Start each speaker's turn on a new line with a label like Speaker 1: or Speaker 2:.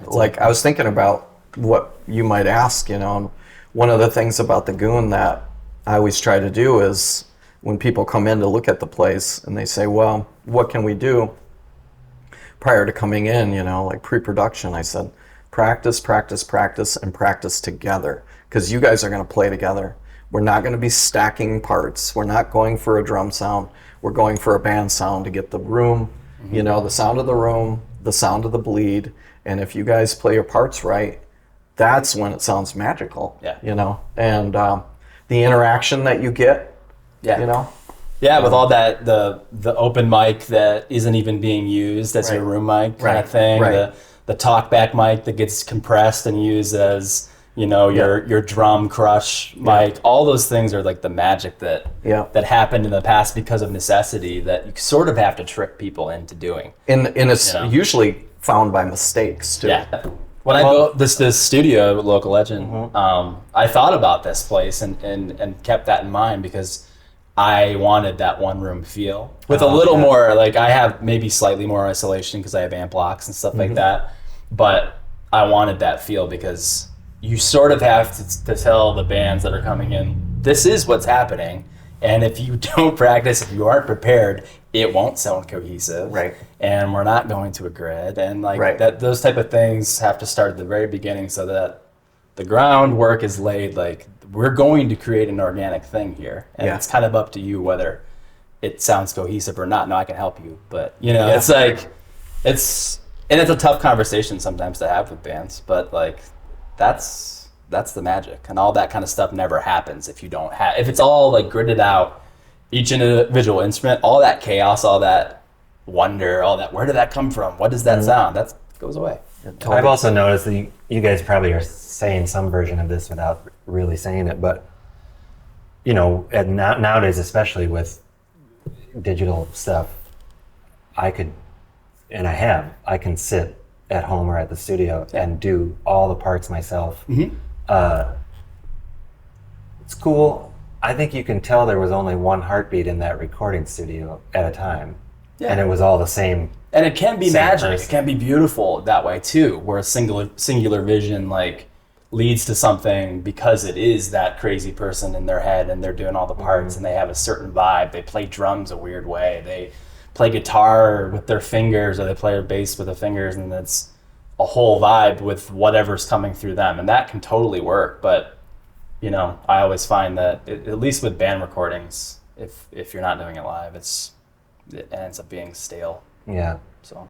Speaker 1: Like, I was thinking about what you might ask, you know, and one of the things about the Goon that I always try to do is when people come in to look at the place and they say, well, what can we do? Prior to coming in, you know, like pre-production, I said, practice, practice, practice, and practice together, because you guys are going to play together. We're not going to be stacking parts. We're not going for a drum sound. We're going for a band sound to get the room, you know, the sound of the room, the sound of the bleed. And if you guys play your parts right, that's when it sounds magical, you know, and the interaction that you get, you know.
Speaker 2: Yeah, with all that, the open mic that isn't even being used as your room mic kind of thing, the talkback mic that gets compressed and used as, you know, your drum crush mic. All those things are like the magic that happened in the past because of necessity that you sort of have to trick people into doing.
Speaker 1: And it's usually found by mistakes too.
Speaker 2: Yeah. When I built this studio, Local Legend, I thought about this place and kept that in mind because I wanted that one room feel with a little more, like I have maybe slightly more isolation because I have amp blocks and stuff like that. But I wanted that feel because you sort of have to tell the bands that are coming in, this is what's happening. And if you don't practice, if you aren't prepared, it won't sound cohesive.
Speaker 1: Right.
Speaker 2: And we're not going to a grid. And like that, those type of things have to start at the very beginning so that the groundwork is laid. Like, we're going to create an organic thing here. And it's kind of up to you whether it sounds cohesive or not. No, I can help you. But, you know, it's like, it's a tough conversation sometimes to have with bands. But like, that's the magic. And all that kind of stuff never happens if you don't have, if it's all like gridded out, each individual instrument, all that chaos, all that wonder, all that, where did that come from? What does that sound? That goes away.
Speaker 3: I've also noticed that you guys probably are saying some version of this without really saying it, but you know, nowadays, especially with digital stuff, I can sit at home or at the studio and do all the parts myself. It's cool. I think you can tell there was only one heartbeat in that recording studio at a time, and it was all the same.
Speaker 2: And it can be magic. Person. It can be beautiful that way too, where a singular vision like leads to something because it is that crazy person in their head and they're doing all the parts and they have a certain vibe. They play drums a weird way. They play guitar with their fingers, or they play bass with their fingers, and it's a whole vibe with whatever's coming through them, and that can totally work. But you know, I always find that at least with band recordings, if you're not doing it live, it ends up being stale.
Speaker 3: Yeah.
Speaker 2: So